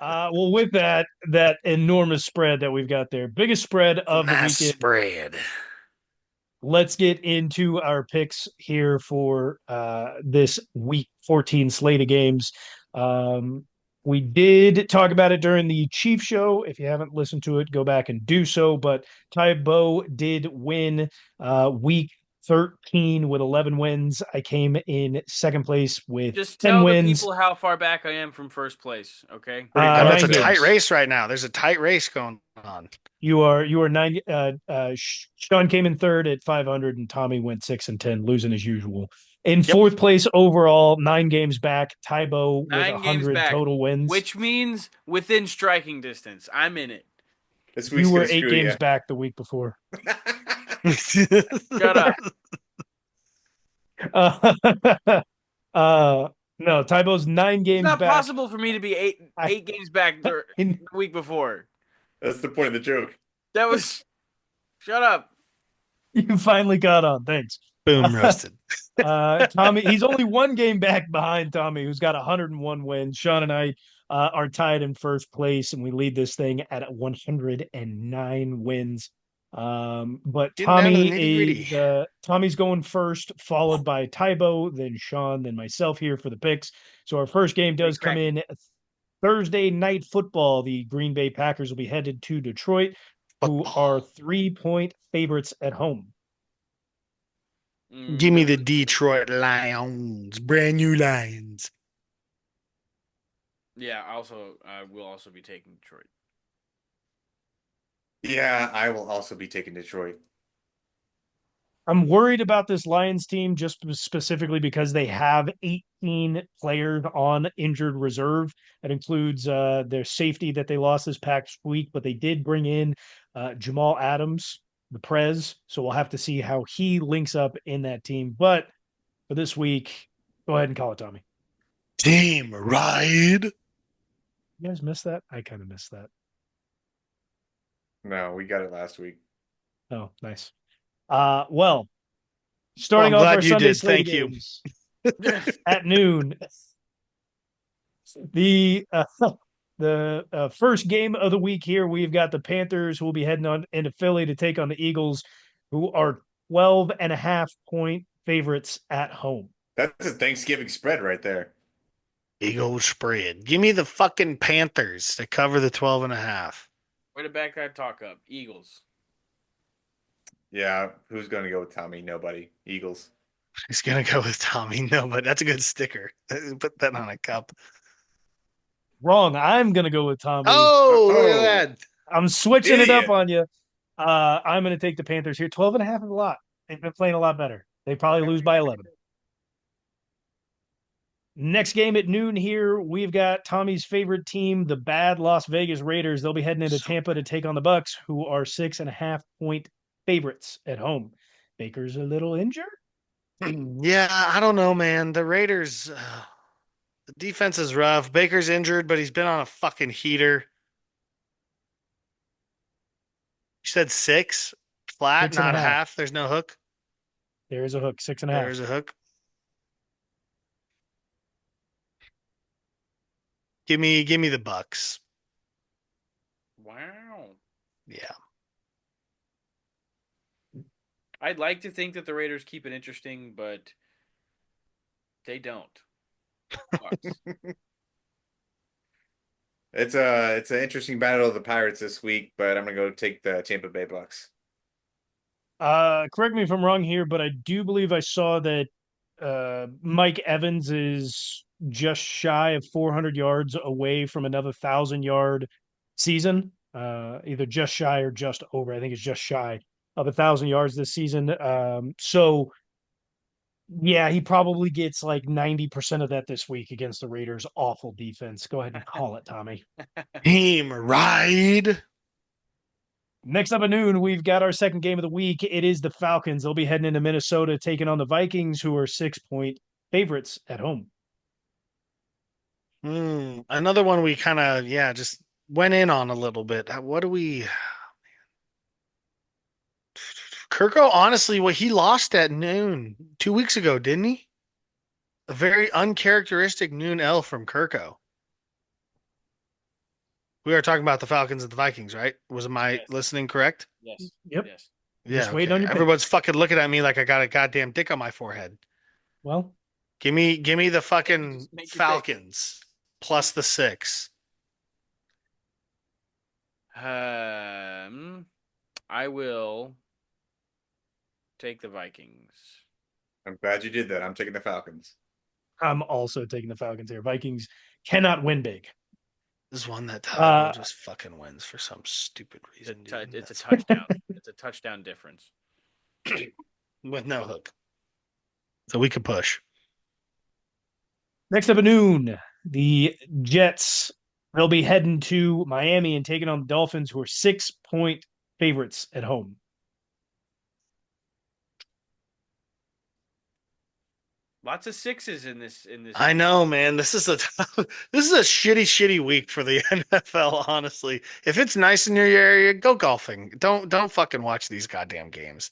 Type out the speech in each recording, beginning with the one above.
Well, with that enormous spread that we've got there, biggest spread It's a of the nice weekend. spread. Let's get into our picks here for this week 14 slate of games. Um, we did talk about it during the Chief show. If you haven't listened to it, go back and do so. But Tybo did win week 13 with 11 wins. I came in second place with Just 10 tell the wins, people how far back I am from first place, okay? I know it's 9 a tight games. race right now. There's a tight race going on. You are 90. Sean came in third at 500, and Tommy went 6 and 10, losing as usual. In Yep. fourth place overall, 9 games back. Tybo with 9 games 100 back, total wins. which means within striking distance. I'm in it. This You week's were gonna eight screw games you. back the week before. Shut up. Uh, no, Tybo's nine It's games not back. possible for me to be eight I, eight games back the week before. That's the point of the joke. That was shut up. you finally got on. Thanks. Boom roasted. Tommy, he's only 1 game back behind Tommy, who's got 101 wins. Sean and I are tied in first place, and we lead this thing at 109 wins. But Getting down to the Tommy nitty gritty. is Tommy's going first, followed by Tybo, then Sean, then myself here for the picks. So our first game does come in Thursday night football. The Green Bay Packers will be headed to Detroit, who are 3-point favorites at home. Give me the Detroit Lions, brand new Lions. Yeah, I will also be taking Detroit. Yeah, I will also be taking Detroit. I'm worried about this Lions team just specifically because they have 18 players on injured reserve. That includes their safety that they lost this past week, but they did bring in Jamal Adams, the Prez. So we'll have to see how he links up in that team. But for this week, go ahead and call it, Tommy. Team Ride. You guys missed that? I kind of missed that. No, we got it last week. Oh, nice. Well, starting I'm off glad our you Sunday did. slate Thank you. games at noon. The first game of the week here, we've got the Panthers who will be heading on into Philly to take on the Eagles, who are 12.5-point favorites at home. That's a Thanksgiving spread right there. Eagle spread. Give me the fucking Panthers to cover the 12.5. Way to back that talk up. Eagles. Yeah, who's going to go with Tommy? Nobody. Eagles. He's gonna go with Tommy. No, but that's a good sticker. Put that on a cup. Wrong. I'm gonna go with Tommy. Oh, look at that. I'm switching it up Idiot. on you. I'm gonna take the Panthers here. 12.5 is a lot. They've been playing a lot better. They probably lose by 11. Next game at noon here, we've got Tommy's favorite team, the bad Las Vegas Raiders. They'll be heading into Tampa to take on the Bucks, who are 6.5-point favorites at home. Baker's a little injured. Yeah, I don't know, man. The Raiders, the defense is rough. Baker's injured, but he's been on a fucking heater. You said six flat, 6.5. not a half. There's no hook. There is a hook. 6.5. There's a hook. Give me the Bucks. Wow. Yeah. I'd like to think that the Raiders keep it interesting, but they don't. It's an interesting battle of the Pirates this week, but I'm gonna go take the Tampa Bay Bucks. Correct me if I'm wrong here, but I do believe I saw that Mike Evans is just shy of 400 yards away from another 1,000-yard season. Either just shy or just over. I think it's just shy of 1,000 yards this season. So yeah, he probably gets like 90% of that this week against the Raiders' awful defense. Go ahead and call it, Tommy. Team Ride. Next up at noon, we've got our second game of the week. It is the Falcons. They'll be heading into Minnesota, taking on the Vikings, who are 6-point favorites at home. Another one we kind of, just went in on a little bit. What do we? Kirko, honestly, what he lost at noon 2 weeks ago, didn't he? A very uncharacteristic noon L from Kirko. We are talking about the Falcons and the Vikings, right? Was my Yes. listening correct? Yes. Yep. Yes. Yeah. Just waiting on your pick. Everyone's fucking looking at me like I got a goddamn dick on my forehead. Well, Give me the fucking Just make your pick. Falcons plus the 6. I will take the Vikings. I'm glad you did that. I'm taking the Falcons. I'm also taking the Falcons here. Vikings cannot win big. This is one that Tyler just fucking wins for some stupid It's a, reason. tou- dude. it's a That's touchdown. It's a touchdown difference. with no hook. So we could push. Next up at noon, the Jets. They'll be heading to Miami and taking on the Dolphins, who are 6-point favorites at home. Lots of sixes in this. I know, man. This is a shitty week for the NFL. Honestly, if it's nice in your area, go golfing. Don't fucking watch these goddamn games.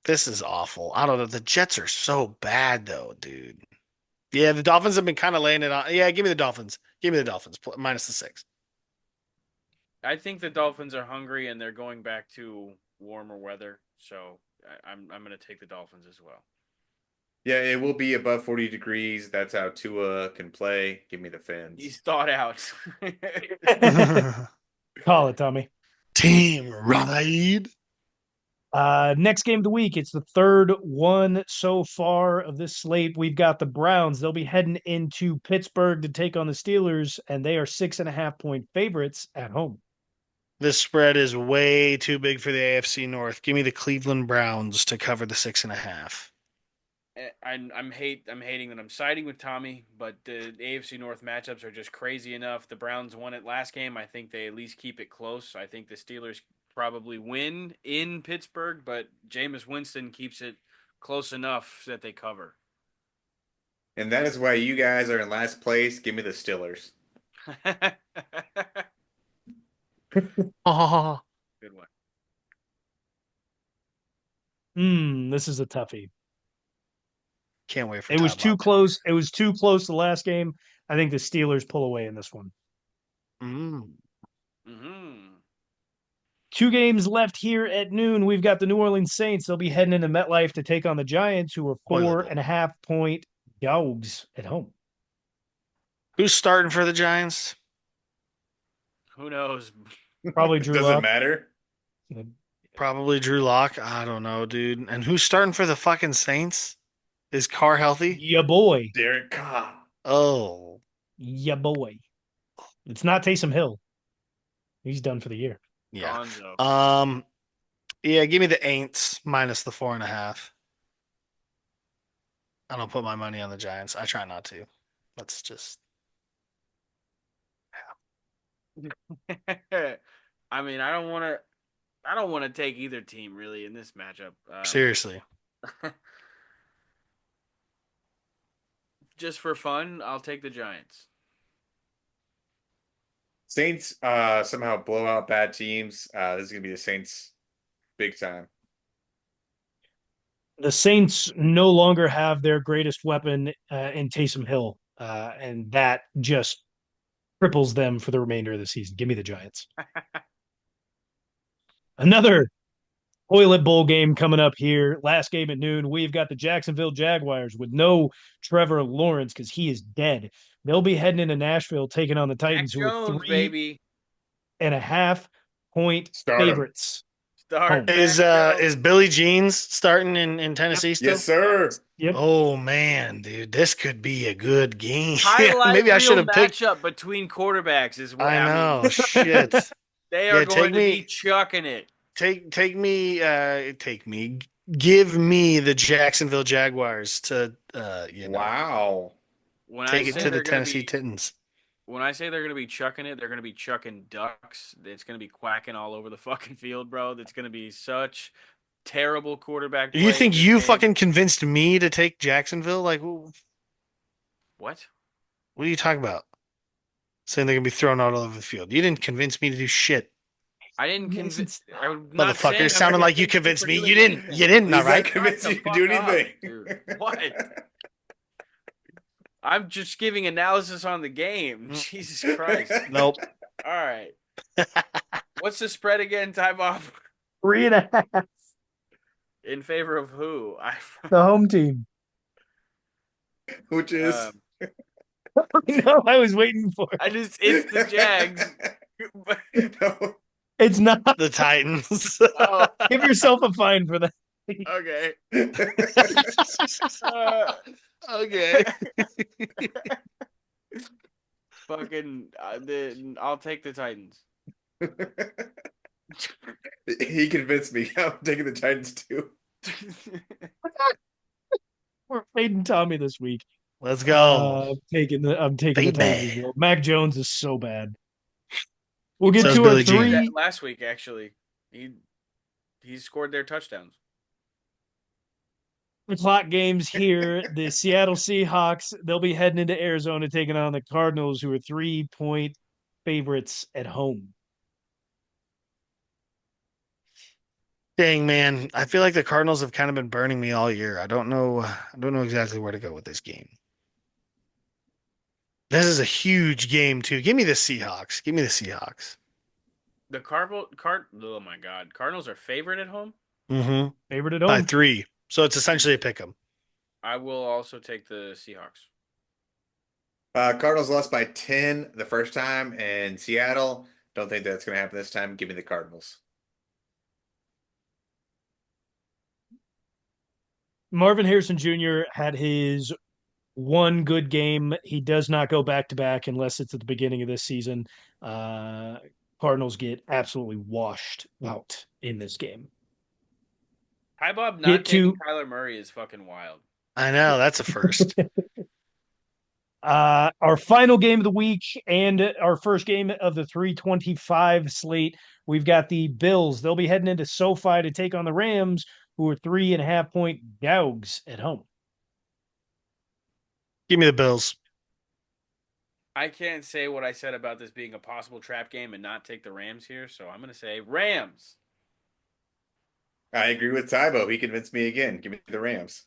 This is awful. I don't know. The Jets are so bad, though, dude. Yeah, the Dolphins have been kind of laying it on. Yeah, give me the Dolphins. Give me the Dolphins minus the 6. I think the Dolphins are hungry and they're going back to warmer weather, so I'm going to take the Dolphins as well. Yeah, it will be above 40 degrees. That's how Tua can play. Give me the Fins. He's thought out. Call it, Tommy. Team ride. Next game of the week. It's the third one so far of this slate. We've got the Browns. They'll be heading into Pittsburgh to take on the Steelers, and they are 6.5-point favorites at home. This spread is way too big for the AFC North. Give me the Cleveland Browns to cover the 6.5. I'm hating that I'm siding with Tommy, but the AFC North matchups are just crazy enough. The Browns won it last game. I think they at least keep it close. I think the Steelers probably win in Pittsburgh, but Jameis Winston keeps it close enough that they cover. And that is why you guys are in last place. Give me the Steelers. Oh, Good one. This is a toughie. can't wait for It was Todd too Monken. close. It was too close the last game. I think the Steelers pull away in this one. Mm-hmm. 2 games left here at noon. We've got the New Orleans Saints. They'll be heading into MetLife to take on the Giants, who are Horrible. 4.5-point dogs at home. Who's starting for the Giants? Who knows? Probably Drew Doesn't Lock. matter. Probably Drew Lock. I don't know, dude. And who's starting for the fucking Saints? Is Carr healthy? Ya boy. Derek Carr. Oh. Ya boy. It's not Taysom Hill. He's done for the year. Yeah. Gonzo. Yeah, give me the Aints minus the 4.5. I don't put my money on the Giants. I try not to. That's just I mean, I don't want to take either team really in this matchup. seriously. Just for fun, I'll take the Giants. Saints somehow blow out bad teams. This is gonna be the Saints big time. The Saints no longer have their greatest weapon in Taysom Hill, and that just cripples them for the remainder of the season. Give me the Giants. Another toilet bowl game coming up here. Last game at noon. We've got the Jacksonville Jaguars with no Trevor Lawrence because he is dead. They'll be heading into Nashville taking on the Titans, Mac who Jones, are baby. 3.5-point Start 'em. favorites. Start Home. Is Mac Jones. Billy Jeans starting in Tennessee still? Yes, sir. Yep. Oh man, dude, this could be a good game. Highlight Maybe I should have picked. matchup between quarterbacks is what I know. mean, Shit. they Yeah, are going take to me- be chucking it. Take me. Give me the Jacksonville Jaguars to Wow. When take I it say to the they're gonna Tennessee be, Titans. when I say they're going to be chucking it, they're going to be chucking ducks. It's going to be quacking all over the fucking field, bro. That's going to be such terrible quarterback play. You think in this you game. fucking convinced me to take Jacksonville? Like, What? what are you talking about? Saying they're gonna be thrown out all over the field. You didn't convince me to do shit, I didn't Yes, convince. it's- motherfucker. It sounded like you convinced me. You didn't. You didn't. He's All not right. convinced Shut you the can do fuck up, anything. dude. What? I'm just giving analysis on the game. Jesus Christ. Nope. All right. What's the spread again, Ty Bob? 3.5. In favor of who? The home team. Which is Um, No, I was waiting for it. it's the Jags. No. It's not. The Titans. Oh, Give yourself a fine for that. okay. Okay. Fucking, I'll take the Titans. He convinced me. I'm taking the Titans too. We're fading Tommy this week. Let's go. I'm taking the Baby. Titans as well. Mac Jones is so bad. We'll get So's to our Billie Jean. three. Last week, actually, he scored their touchdowns. O'clock games here. The Seattle Seahawks, they'll be heading into Arizona taking on the Cardinals, who are 3-point favorites at home. Dang, man. I feel like the Cardinals have kind of been burning me all year. I don't know exactly where to go with this game. This is a huge game too. Give me the Seahawks. Give me the Seahawks. The oh my God, Cardinals are favorite at home. Mm-hmm. Favorite at By home. 3. So it's essentially a pick 'em. I will also take the Seahawks. Cardinals lost by 10 the first time in Seattle. Don't think that's going to happen this time. Give me the Cardinals. Marvin Harrison Jr. had his one good game. He does not go back to back unless it's at the beginning of this season. Cardinals get absolutely washed out in this game. Ty Bob Get not taking to- Kyler Murray is fucking wild. I know, that's a first. Our final game of the week and our first game of the 325 slate, we've got the Bills. They'll be heading into SoFi to take on the Rams, who are 3.5-point dogs at home. Give me the Bills. I can't say what I said about this being a possible trap game and not take the Rams here, so I'm going to say Rams. I agree with Tybo. He convinced me again. Give me the Rams.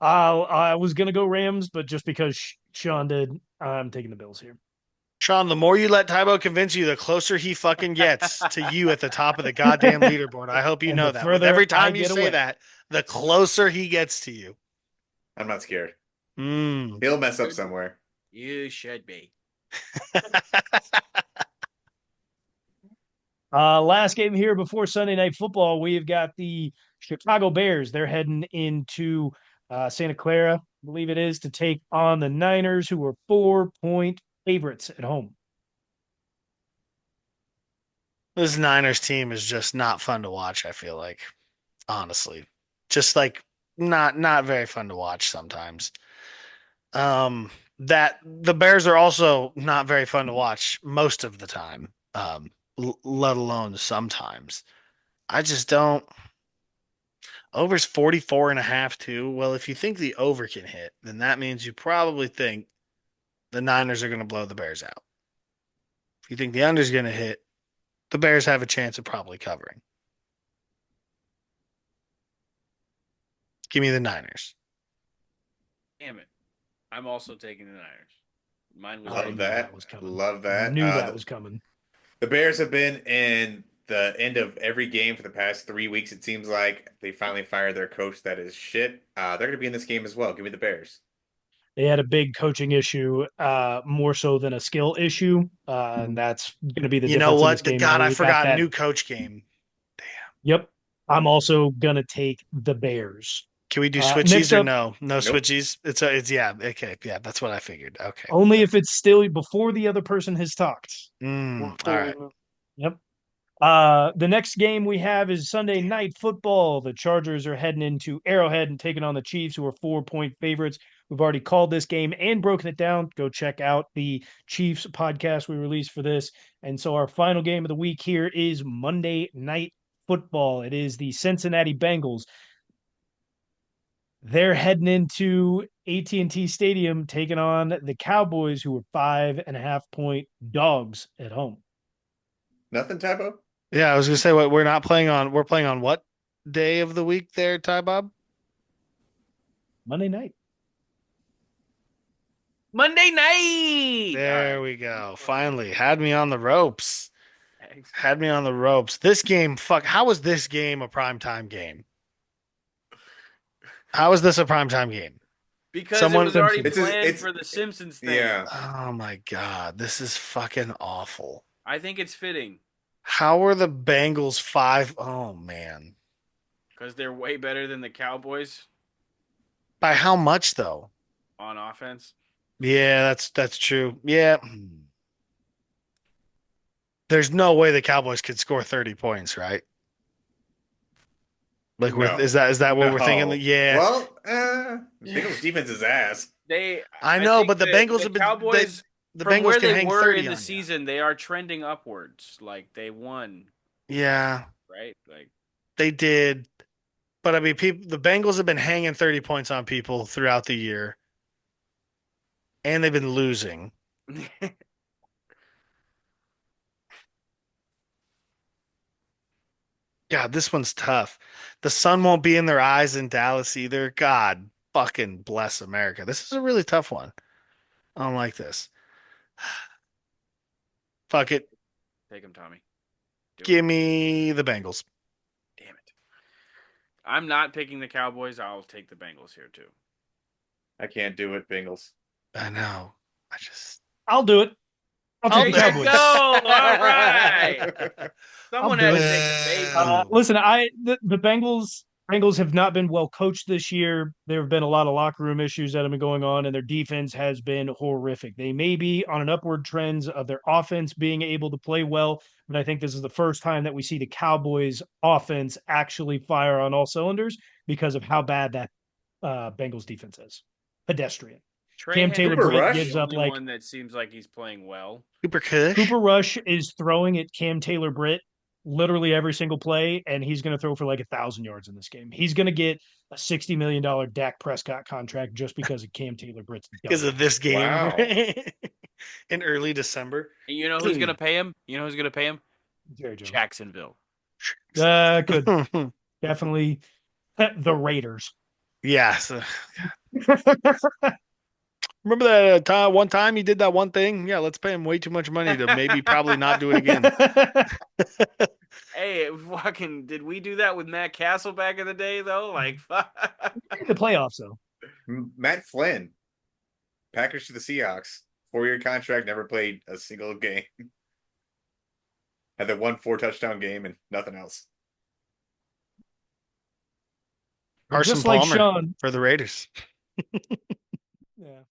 I was going to go Rams, but just because Sean did, I'm taking the Bills here. Sean, the more you let Tybo convince you, the closer he fucking gets to you at the top of the goddamn leaderboard. I hope you And know the that. With further every I time you get say away. that, the closer he gets to you. I'm not scared. Mm. He'll mess up somewhere. You should be. Last game here before Sunday Night Football, we've got the Chicago Bears. They're heading into Santa Clara, I believe it is, to take on the Niners, who are 4-point favorites at home. This Niners team is just not fun to watch, I feel like. Honestly. Just like not very fun to watch sometimes. That the Bears are also not very fun to watch most of the time. Let alone sometimes. I just don't. Over's 44.5 too. Well, if you think the over can hit, then that means you probably think the Niners are going to blow the Bears out. If you think the under's going to hit, the Bears have a chance of probably covering. Give me the Niners. Damn it. I'm also taking the Niners. Mine was I Love knew that. was coming. Love that. Knew that was coming. The Bears have been in the end of every game for the past 3 weeks. It seems like they finally fired their coach. That is shit. They're going to be in this game as well. Give me the Bears. They had a big coaching issue, more so than a skill issue, and that's going to be the You difference know in what? this game. God, I We got forgot that- new coach game. Yep. I'm also going to take the Bears. Can we do Next switchies or up- no? No Nope. switchies. It's yeah. Okay, yeah. That's what I figured. Okay. Only if it's still before the other person has talked. All right. Yep. The next game we have is Sunday Night Football. The Chargers are heading into Arrowhead and taking on the Chiefs, who are 4-point favorites. We've already called this game and broken it down. Go check out the Chiefs podcast we released for this. And so our final game of the week here is Monday Night Football. It is the Cincinnati Bengals. They're heading into AT&T Stadium, taking on the Cowboys, who are 5.5-point dogs at home. Nothing, Tybo? Yeah, I was gonna say what we're not playing on. We're playing on what day of the week there, Ty Bob? Monday night. Monday night. There we go. Finally, had me on the ropes. Thanks. Had me on the ropes. This game, fuck. How was this game a primetime game? How is this a primetime game? Because Someone- it was already It's just- planned it's- for the Simpsons thing. Yeah. Oh my god, this is fucking awful. I think it's fitting How are the Bengals 5? Oh man. because they're way better than the Cowboys By how much though? on offense. Yeah, that's true. Yeah. There's no way the Cowboys could score 30 points, right? Like No. is that what we're thinking? No. Yeah. Well, Bengals defense is ass. I know, think but the Bengals have been Cowboys the from Bengals where can they hang were 30 in the on you. season. They are trending upwards. Like they won, Yeah, right? Like they did. But I mean, the Bengals have been hanging 30 points on people throughout the year, and they've been losing. God, this one's tough. The sun won't be in their eyes in Dallas either. God fucking bless America. This is a really tough one. I don't like this. Fuck it. take him, Tommy. Do Give it. me the Bengals. Damn it. I'm not picking the Cowboys. I'll take the Bengals here too. I can't do it, Bengals. I know. I just I'll do it. I'll There take you the go. Cowboys. All right. Someone do had to it. take the bait. Listen, the Bengals have not been well coached this year. There have been a lot of locker room issues that have been going on, and their defense has been horrific. They may be on an upward trend of their offense being able to play well, but I think this is the first time that we see the Cowboys offense actually fire on all cylinders because of how bad that Bengals defense is. Pedestrian. Trey Cam Hendrickson Taylor Britt is gives the up, only like- one that seems like he's playing well. Cooper Kush. Cooper Rush is throwing at Cam Taylor Britt literally every single play, and he's going to throw for like 1,000 yards in this game. He's going to get a $60 million Dak Prescott contract just because of Cam Taylor Britt's Because of this game Wow. in early December. And you know who's going to pay him? You know who's going to pay him? Jerry Jones. Jacksonville. Good. Definitely the Raiders. Yeah. So, remember that one time he did that one thing? Yeah, let's pay him way too much money to maybe probably not do it again. Hey, fucking, did we do that with Matt Castle back in the day, though? Like, The playoffs, though. Matt Flynn, Packers to the Seahawks, 4-year contract, never played a single game. Had that 1 4-touchdown game and nothing else. Carson Just like Palmer Sean. for the Raiders. Yeah.